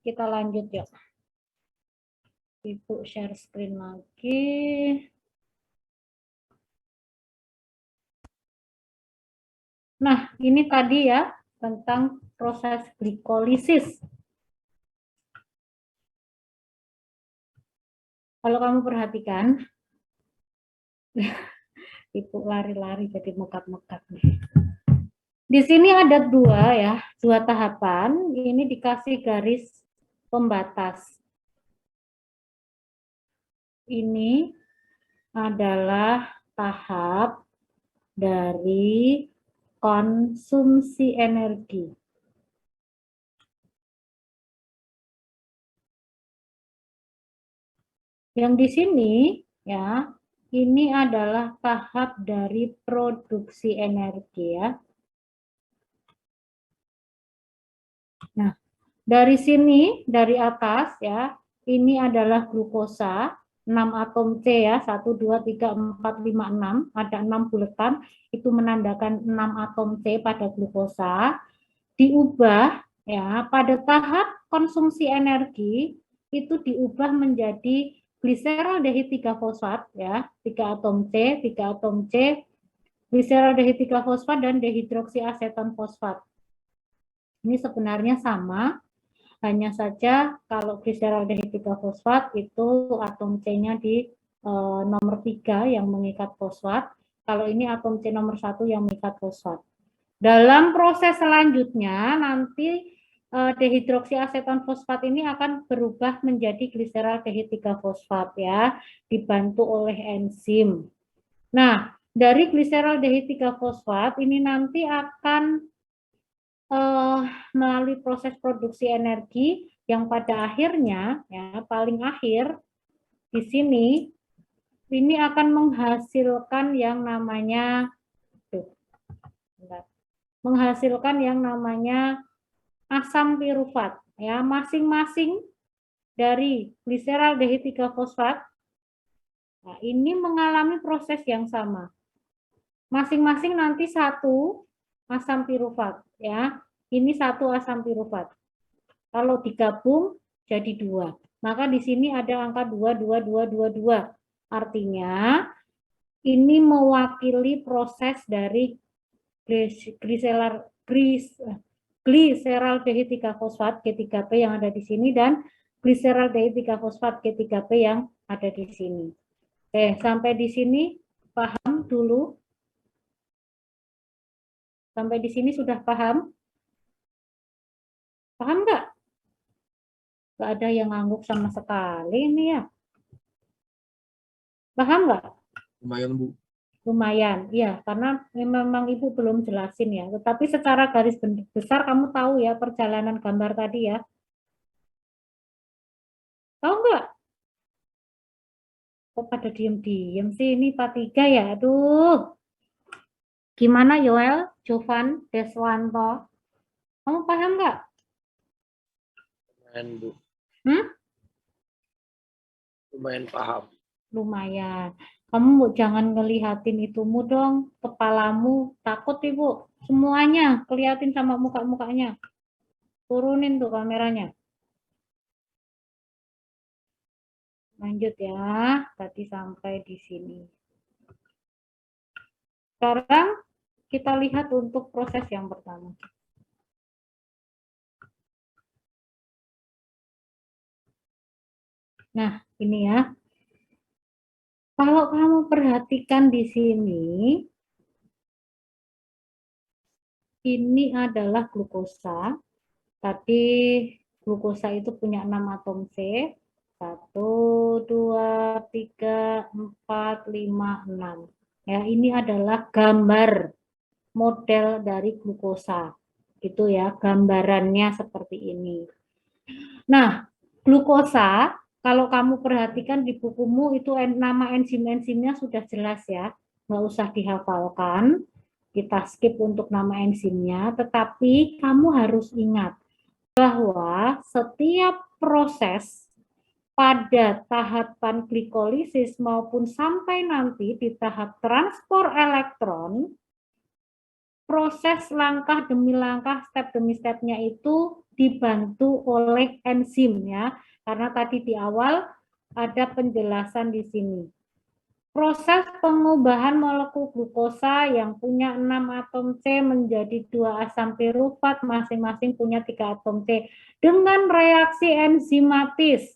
kita lanjut ya. Ibu share screen lagi. Nah, ini tadi ya tentang proses glikolisis. Kalau kamu perhatikan, Ibu lari-lari jadi mekat-mekat nih. Di sini ada dua tahapan. Ini dikasih garis pembatas. Ini adalah tahap dari konsumsi energi. Yang di sini ya, ini adalah tahap dari produksi energi ya. Nah, dari sini, dari atas ya, ini adalah glukosa, 6 atom C ya, 1, 2, 3, 4, 5, 6, ada 6 buletan, itu menandakan 6 atom C pada glukosa, diubah ya, pada tahap konsumsi energi, itu diubah menjadi gliseraldehid 3 fosfat ya, 3 atom C, 3 atom C, gliseraldehid 3 fosfat dan dehidroksiaseton fosfat. Ini sebenarnya sama, hanya saja kalau gliseraldehid 3 fosfat itu atom C-nya di nomor 3 yang mengikat fosfat. Kalau ini atom C nomor 1 yang mengikat fosfat. Dalam proses selanjutnya nanti dehidroksiaseton fosfat ini akan berubah menjadi gliseraldehid 3 fosfat ya, dibantu oleh enzim. Nah, dari gliseraldehid 3 fosfat ini nanti akan melalui proses produksi energi yang pada akhirnya ya paling akhir di sini ini akan menghasilkan yang namanya asam pirufat ya, masing-masing dari gliseraldehid 3 fosfat. Nah, ini mengalami proses yang sama. Masing-masing nanti satu asam pirufat ya. Ini satu asam pirufat. Kalau digabung jadi 2. Maka di sini ada angka 2, 2, 2, 2, 2. Artinya ini mewakili proses dari gliseraldehid 3 fosfat G3P yang ada di sini dan gliseraldehid 3 fosfat G3P yang ada di sini. Oke, sampai di sini paham dulu? Sampai di sini sudah paham? Paham nggak? Nggak ada yang ngangguk sama sekali ini ya. Paham nggak? Lumayan, Bu. Lumayan, ya, karena memang Ibu belum jelasin ya. Tetapi secara garis besar kamu tahu ya perjalanan gambar tadi ya. Tahu nggak? Kok pada diem-diem sih? Ini part 3 ya? Aduh. Gimana Yoel, Jovan, Deswanto? Kamu paham nggak? Lumayan, Bu. Lumayan paham. Lumayan. Kamu jangan ngelihatin itumu dong, kepalamu. Takut Ibu. Semuanya kelihatin sama muka-mukanya. Turunin tuh kameranya. Lanjut ya, tadi sampai di sini. Sekarang kita lihat untuk proses yang pertama. Nah, ini ya. Kalau kamu perhatikan di sini, ini adalah glukosa. Tadi glukosa itu punya 6 atom C. 1, 2, 3, 4, 5, 6. Ya, ini adalah gambar model dari glukosa. Gitu ya, gambarannya seperti ini. Nah, glukosa, kalau kamu perhatikan di bukumu itu nama enzim-enzimnya sudah jelas ya, nggak usah dihafalkan, kita skip untuk nama enzimnya, tetapi kamu harus ingat bahwa setiap proses pada tahapan glikolisis maupun sampai nanti di tahap transport elektron, proses langkah demi langkah, step demi stepnya itu dibantu oleh enzim ya. Karena tadi di awal ada penjelasan di sini. Proses pengubahan molekul glukosa yang punya 6 atom C menjadi 2 asam pirufat masing-masing punya 3 atom C dengan reaksi enzimatis.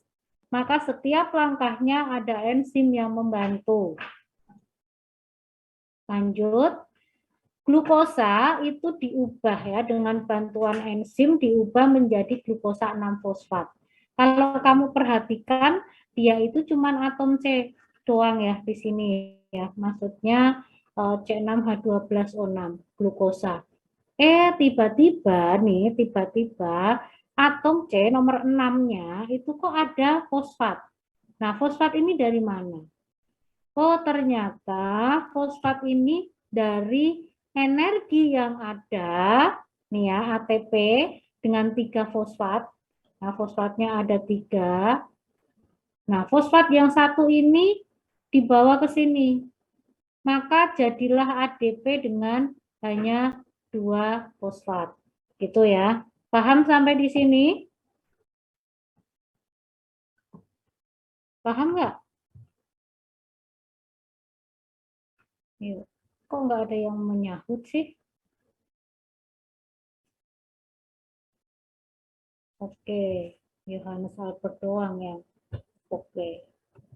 Maka setiap langkahnya ada enzim yang membantu. Lanjut. Glukosa itu diubah ya dengan bantuan enzim diubah menjadi glukosa 6-fosfat. Kalau kamu perhatikan dia itu cuma atom C doang ya di sini ya. Maksudnya C6H12O6 glukosa. Tiba-tiba atom C nomor 6-nya itu kok ada fosfat. Nah, fosfat ini dari mana? Oh, ternyata fosfat ini dari energi yang ada, nih ya, ATP dengan 3 fosfat. Nah, fosfatnya ada 3. Nah, fosfat yang satu ini dibawa ke sini. Maka jadilah ADP dengan hanya 2 fosfat. Gitu ya. Paham sampai di sini? Paham nggak? Yuk. Kok nggak ada yang menyahut sih? Oke, Yohanes Albert doang yang oke.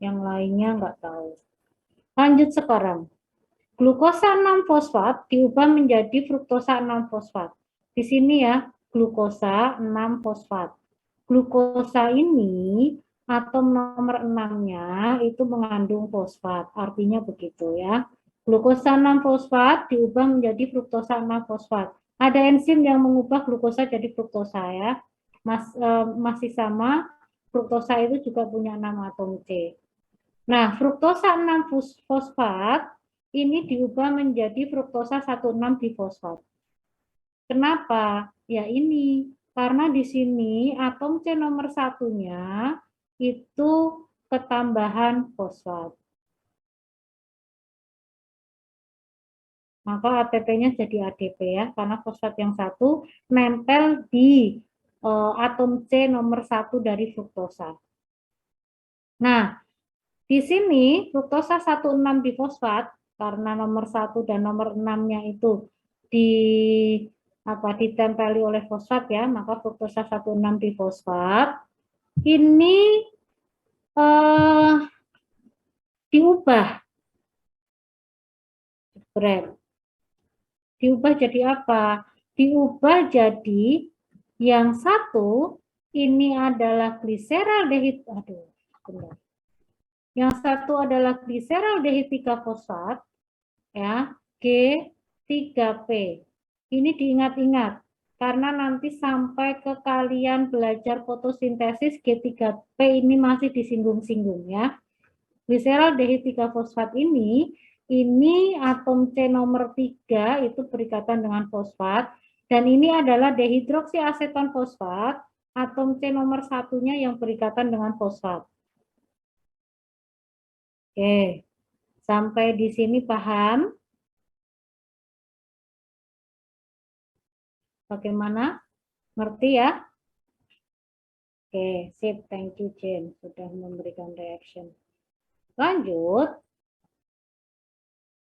Yang lainnya nggak tahu. Lanjut sekarang. Glukosa 6-fosfat diubah menjadi fruktosa 6-fosfat. Di sini ya, glukosa 6-fosfat. Glukosa ini atom nomor 6-nya itu mengandung fosfat. Artinya begitu ya. Glukosa 6-fosfat diubah menjadi fruktosa 6-fosfat. Ada enzim yang mengubah glukosa jadi fruktosa ya. Masih sama, fruktosa itu juga punya 6 atom C. Nah, fruktosa 6-fosfat ini diubah menjadi fruktosa 1,6-difosfat. Kenapa? Ya ini, karena di sini atom C nomor 1-nya itu ketambahan fosfat. Maka ATP-nya jadi ADP ya, karena fosfat yang satu nempel di atom C nomor 1 dari fruktosa. Nah, di sini fruktosa 1,6-difosfat karena nomor 1 dan nomor 6-nya itu ditempeli oleh fosfat ya, maka fruktosa 1,6-difosfat ini diubah. Diubah jadi apa? Diubah jadi yang satu ini adalah gliseraldehid. Aduh, benar. Yang satu adalah gliseraldehid 3 fosfat ya, G3P. Ini diingat-ingat karena nanti sampai ke kalian belajar fotosintesis G3P ini masih disinggung-singgung ya. Gliseraldehid 3 fosfat ini atom C nomor 3 itu berikatan dengan fosfat dan ini adalah dehidroksiaseton fosfat, atom C nomor 1-nya yang berikatan dengan fosfat. Oke. Sampai di sini paham? Bagaimana? Ngerti ya? Oke, sip. Thank you, Jane. Sudah memberikan reaction. Lanjut.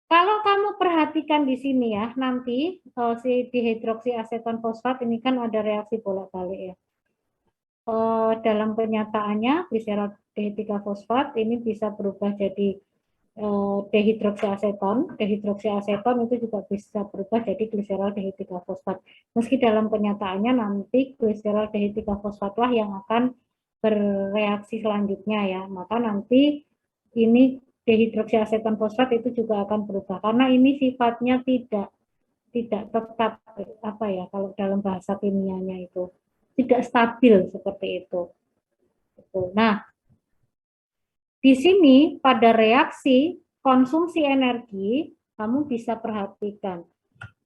Kalau kamu perhatikan di sini ya, nanti si dihidroksiaseton fosfat ini kan ada reaksi bolak-balik ya. Dalam kenyataannya, gliseraldehid 3 fosfat ini bisa berubah jadi dehidroksiaseton. Dehidroksiaseton itu juga bisa berubah jadi gliseraldehid 3 fosfat. Meski dalam kenyataannya nanti gliseraldehid 3 fosfatlah yang akan bereaksi selanjutnya ya. Maka nanti ini dehidroksiaseton fosfat itu juga akan berubah karena ini sifatnya tidak tetap apa ya kalau dalam bahasa kimianya itu tidak stabil seperti itu. Nah, di sini pada reaksi konsumsi energi, kamu bisa perhatikan.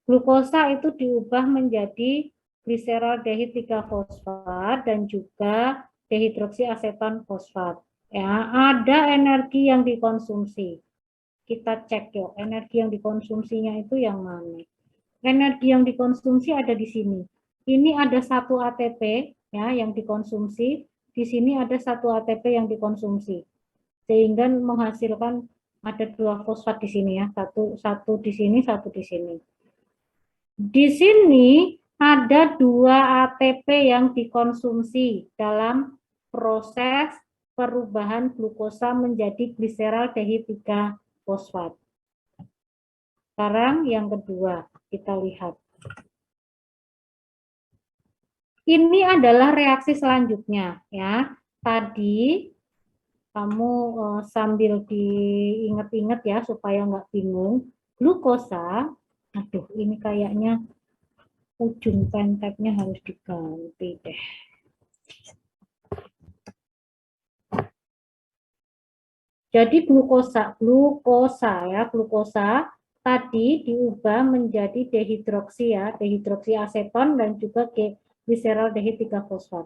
Glukosa itu diubah menjadi gliseraldehid 3 fosfat dan juga dehidroksiaseton fosfat. Ya, ada energi yang dikonsumsi. Kita cek yuk, energi yang dikonsumsinya itu yang mana? Energi yang dikonsumsi ada di sini. ini ada 1 ATP ya yang dikonsumsi, di sini ada 1 ATP yang dikonsumsi. Sehingga menghasilkan ada 2 fosfat di sini ya, satu di sini, satu di sini. Di sini ada 2 ATP yang dikonsumsi dalam proses perubahan glukosa menjadi gliseraldehid 3 fosfat. Sekarang yang kedua, kita lihat. Ini adalah reaksi selanjutnya ya. Tadi kamu sambil diingat-ingat ya supaya nggak bingung. Glukosa, aduh ini kayaknya ujung penteknya harus diganti deh. Jadi glukosa tadi diubah menjadi dehidroksi ya, dehidroksi aseton dan juga gliseraldehid 3 fosfat.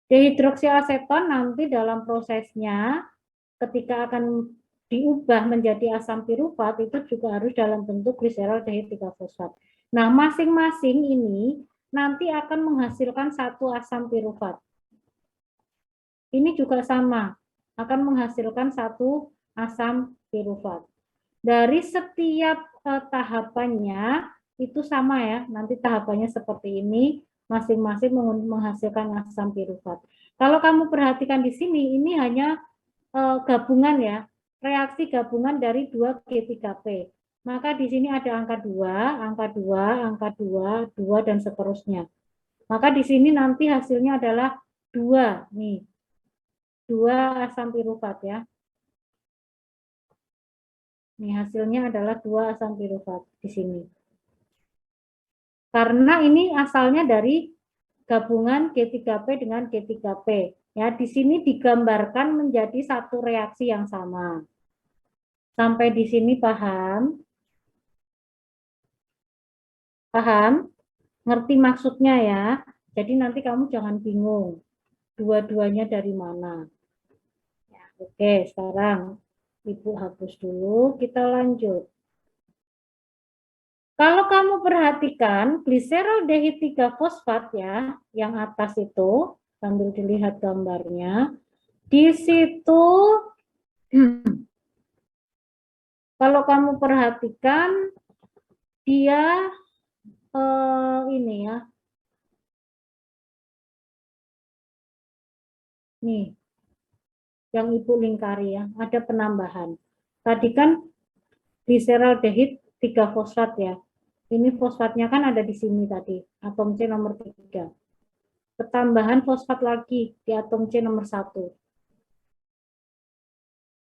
Dehidroksi aseton nanti dalam prosesnya ketika akan diubah menjadi asam pirufat itu juga harus dalam bentuk gliseraldehid 3 fosfat. Nah, masing-masing ini nanti akan menghasilkan 1 asam pirufat. Ini juga sama, akan menghasilkan 1 asam pirufat. Dari setiap tahapannya itu sama ya, nanti tahapannya seperti ini, masing-masing menghasilkan asam pirufat. Kalau kamu perhatikan di sini, ini hanya gabungan ya, reaksi gabungan dari 2 G3P. Maka di sini ada angka 2, angka 2, angka 2, 2 dan seterusnya. Maka di sini nanti hasilnya adalah 2 nih. 2 asam pirufat ya. Nih hasilnya adalah 2 asam pirufat di sini. Karena ini asalnya dari gabungan G3P dengan G3P. Ya, di sini digambarkan menjadi satu reaksi yang sama. Sampai di sini paham? Paham? Ngerti maksudnya ya? Jadi nanti kamu jangan bingung. Dua-duanya dari mana? Ya, oke, sekarang Ibu hapus dulu, kita lanjut. Kalau kamu perhatikan gliseraldehid 3 fosfat ya, yang atas itu, sambil dilihat gambarnya, di situ kalau kamu perhatikan dia ini ya. Nih, yang Ibu lingkari ya, ada penambahan. Tadi kan gliseraldehid 3 fosfat ya. Ini fosfatnya kan ada di sini tadi, atom C nomor 3. Ketambahan fosfat lagi di atom C nomor 1.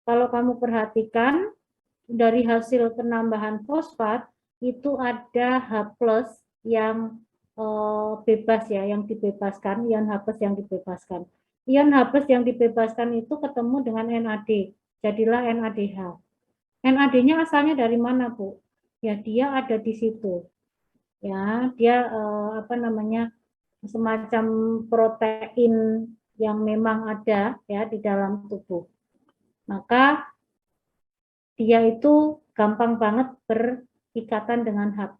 Kalau kamu perhatikan, dari hasil penambahan fosfat, itu ada H+ yang bebas ya, yang dibebaskan, ion H+ yang dibebaskan. Ion H+ yang dibebaskan itu ketemu dengan NAD, jadilah NADH. NAD-nya asalnya dari mana, Bu? Ya, dia ada di situ. Ya, dia apa namanya? Semacam protein yang memang ada ya di dalam tubuh. Maka dia itu gampang banget berikatan dengan H+.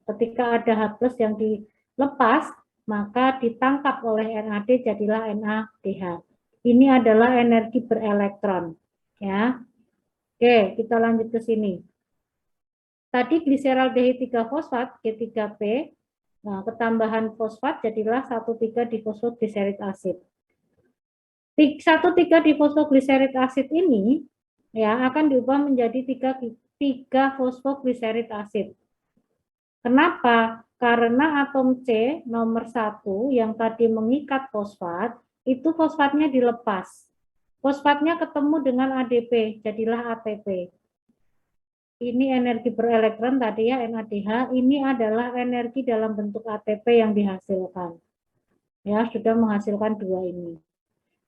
Ketika ada H+ yang dilepas, maka ditangkap oleh NAD jadilah NADH. Ini adalah energi berelektron. Ya. Oke, kita lanjut ke sini. Tadi gliseraldehid 3 fosfat, G3P, nah, ketambahan fosfat jadilah 1,3 difosfoglycerid acid. 1,3 difosfoglycerid acid ini ya akan diubah menjadi 3 fosfoglycerid acid. Kenapa? Karena atom C nomor 1 yang tadi mengikat fosfat, itu fosfatnya dilepas. Fosfatnya ketemu dengan ADP, jadilah ATP. Ini energi berelektron tadi ya, NADH, ini adalah energi dalam bentuk ATP yang dihasilkan. Ya, sudah menghasilkan 2 ini.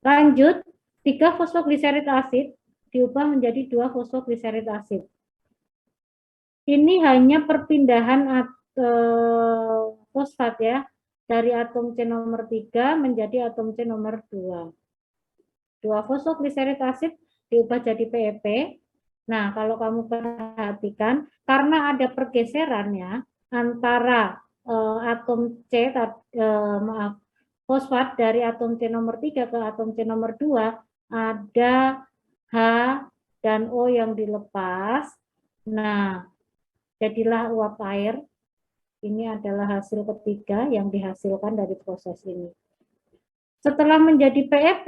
Lanjut, 3 fosfoglycerid acid diubah menjadi 2 fosfoglycerid acid. Ini hanya perpindahan fosfat ya, dari atom C nomor 3 menjadi atom C nomor 2. 2 fosfoglycerid acid diubah jadi PEP. Nah, kalau kamu perhatikan, karena ada pergeseran ya, antara atom C, maaf, fosfat dari atom C nomor 3 ke atom C nomor 2 ada H dan O yang dilepas. Nah, jadilah uap air. Ini adalah hasil ketiga yang dihasilkan dari proses ini. Setelah menjadi PEP,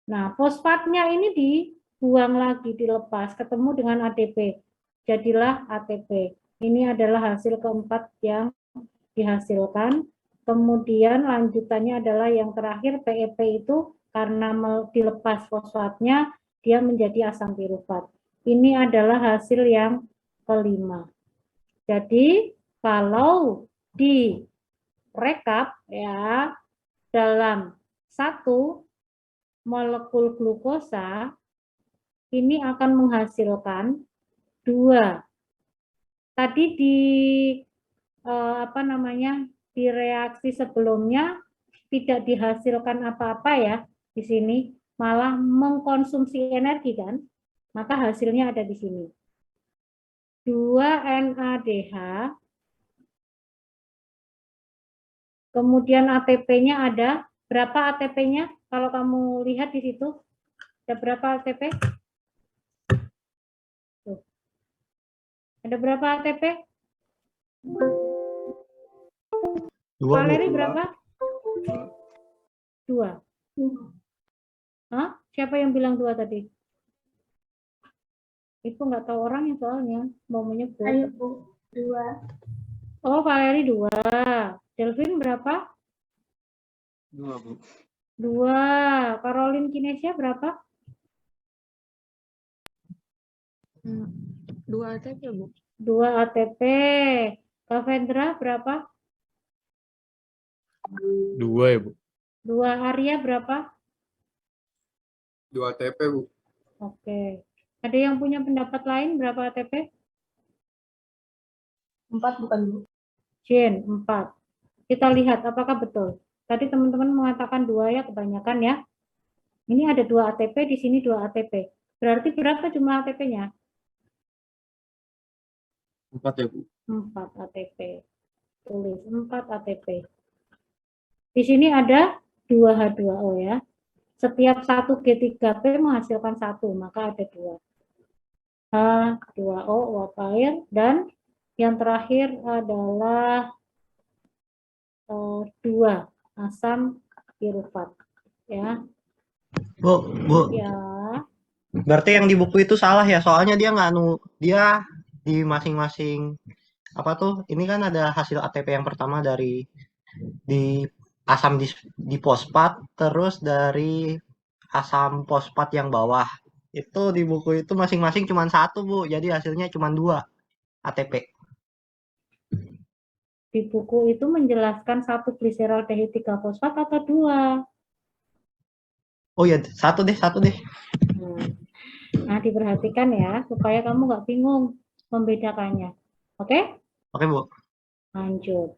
nah fosfatnya ini dibuang lagi, dilepas, ketemu dengan ADP. Jadilah ATP. Ini adalah hasil keempat yang dihasilkan. Kemudian lanjutannya adalah yang terakhir, PEP itu karena dilepas fosfatnya, dia menjadi asam pirufat. Ini adalah hasil yang kelima. Jadi kalau direkap ya, dalam satu molekul glukosa ini akan menghasilkan dua. Tadi di reaksi sebelumnya tidak dihasilkan apa-apa ya di sini, malah mengkonsumsi energi kan, maka hasilnya ada di sini. 2 NADH, kemudian ATP-nya ada, berapa ATP-nya? Kalau kamu lihat di situ, ada berapa ATP? Tuh. Ada berapa ATP? 2, Valeri Bu. berapa? 2. Hah? Siapa yang bilang 2 tadi? Itu nggak tahu orangnya soalnya, mau menyebut. Ayo Bu, 2. Oh, Valeri 2. Delvin berapa? 2, Bu. 2. Caroline Kinesia berapa? 2 ATP Bu. 2 ATP. Kavendra berapa? 2 ya, Bu. 2. Arya berapa? 2 ATP, Bu. Oke. Ada yang punya pendapat lain berapa ATP? 4 bukan Bu? Jen, 4. Kita lihat apakah betul. Tadi teman-teman mengatakan 2 ya, kebanyakan ya. Ini ada 2 ATP, di sini 2 ATP. Berarti berapa jumlah ATP-nya? 4 ya, Bu. 4 ATP. Tulis 4 ATP. Di sini ada 2H2O ya. Setiap 1 G3P menghasilkan 1, maka ada 2. H2O, uap air, dan yang terakhir adalah 2 asam pirufat ya. Bu. Ya. Berarti yang di buku itu salah ya, soalnya dia nggak dia di masing-masing apa tuh? Ini kan ada hasil ATP yang pertama dari di asam di fosfat, terus dari asam fosfat yang bawah. Itu di buku itu masing-masing cuma 1, Bu. Jadi hasilnya cuma 2 ATP. Di buku itu menjelaskan 1 gliseraldehyde 3 fosfat atau 2? Oh ya, 1 deh. Nah, diperhatikan ya, supaya kamu nggak bingung membedakannya. Oke? Oke, Bu. Lanjut.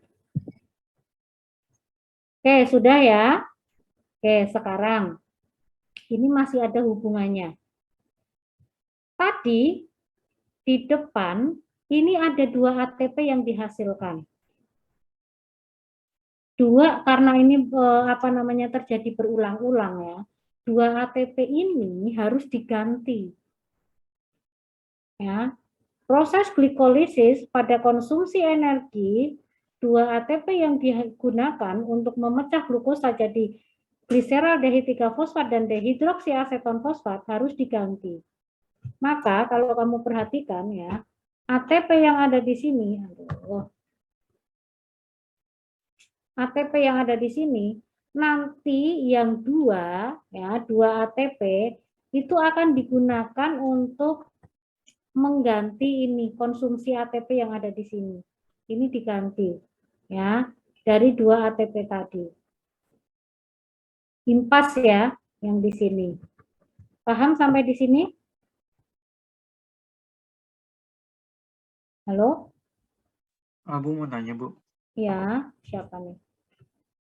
Oke, sudah ya. Oke, sekarang ini masih ada hubungannya. Tadi di depan ini ada 2 ATP yang dihasilkan. 2 karena ini terjadi berulang-ulang ya. 2 ATP ini harus diganti. Ya. Proses glikolisis pada konsumsi energi, 2 ATP yang digunakan untuk memecah glukosa jadi gliseraldehyde 3 fosfat dan dehidroksiaseton fosfat harus diganti. Maka kalau kamu perhatikan ya, ATP yang ada di sini, ATP yang ada di sini, nanti yang 2 ya, 2 ATP itu akan digunakan untuk mengganti ini konsumsi ATP yang ada di sini. Ini diganti ya dari 2 ATP tadi. Impas ya yang di sini. Paham sampai di sini? Halo? Bu mau nanya, Bu. Ya, siapa nih?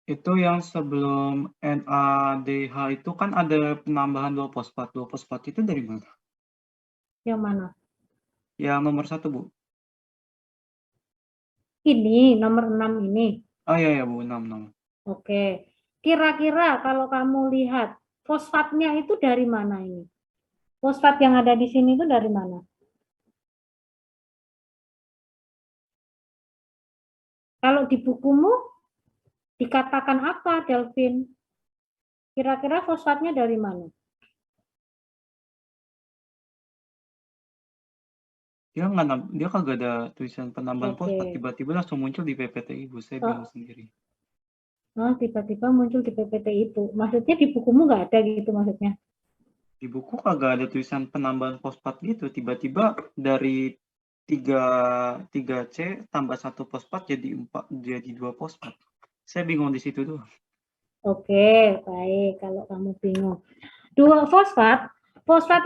Itu yang sebelum NADH itu kan ada penambahan 2 fosfat. 2 fosfat itu dari mana? Yang mana? Yang nomor 1, Bu. Ini nomor 6 ini. Oh iya ya Bu, 6. Oke. Kira-kira kalau kamu lihat fosfatnya itu dari mana ini? Fosfat yang ada di sini itu dari mana? Kalau di bukumu dikatakan apa, Delvin? Kira-kira fosfatnya dari mana? Dia kagak ada tulisan penambahan Oke. fosfat, tiba-tiba langsung muncul di PPTI Bu, saya bingung sendiri. Oh, tiba-tiba muncul di PPTI itu. Maksudnya di bukumu nggak ada gitu maksudnya? Di buku kagak ada tulisan penambahan fosfat gitu, tiba-tiba dari 3C tambah 1 fosfat jadi 2 fosfat. Saya bingung di situ tuh. Oke, baik. Kalau kamu bingung. 2 fosfat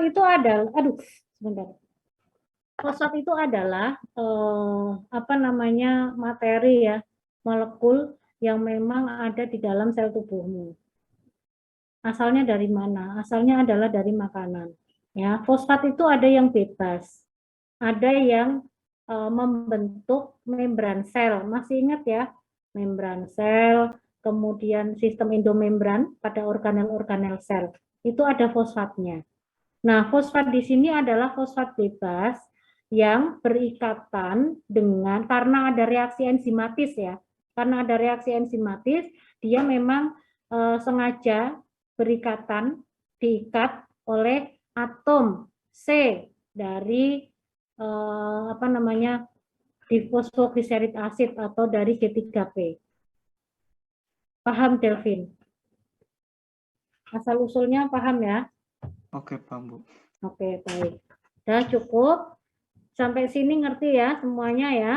itu adalah, sebentar. Fosfat itu adalah materi ya, molekul yang memang ada di dalam sel tubuhmu. Asalnya dari mana? Asalnya adalah dari makanan. Ya, fosfat itu ada yang bebas, ada yang membentuk membran sel. Masih ingat ya, membran sel, kemudian sistem endomembran pada organel-organel sel. Itu ada fosfatnya. Nah, fosfat di sini adalah fosfat bebas yang berikatan dengan, karena ada reaksi enzimatis ya. Karena ada reaksi enzimatis, dia memang sengaja berikatan, diikat oleh atom C dari difosfoglycerid acid atau dari G3P. Paham, Delvin? Asal-usulnya paham ya? Oke, paham Bu. Oke, baik. Udah cukup. Sampai sini ngerti ya semuanya ya.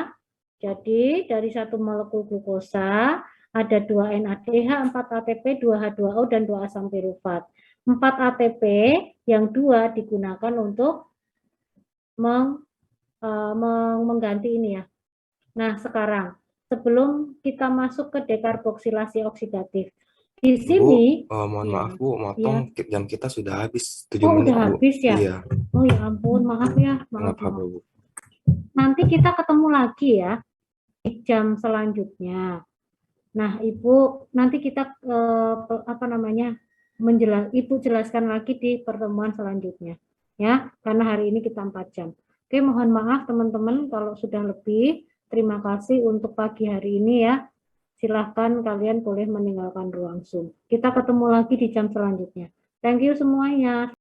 Jadi dari satu molekul glukosa ada 2 NADH, 4 ATP, 2 H2O, dan 2 asam pirufat. 4 ATP yang 2 digunakan untuk mengganti ini ya. Nah sekarang sebelum kita masuk ke dekarboksilasi oksidatif. Di sini, mohon ya, maaf Bu, motong jam kita sudah habis 7 oh menit udah Bu. habis ya? Iya, Oh ya ampun, maaf ya. nggak apa-apa Bu. Nanti kita ketemu lagi ya di jam selanjutnya. Nah, Ibu nanti kita Ibu jelaskan lagi di pertemuan selanjutnya ya, karena hari ini kita 4 jam. Oke, mohon maaf teman-teman kalau sudah lebih. Terima kasih untuk pagi hari ini ya. Silahkan kalian boleh meninggalkan ruang Zoom. Kita ketemu lagi di jam selanjutnya. Thank you semuanya.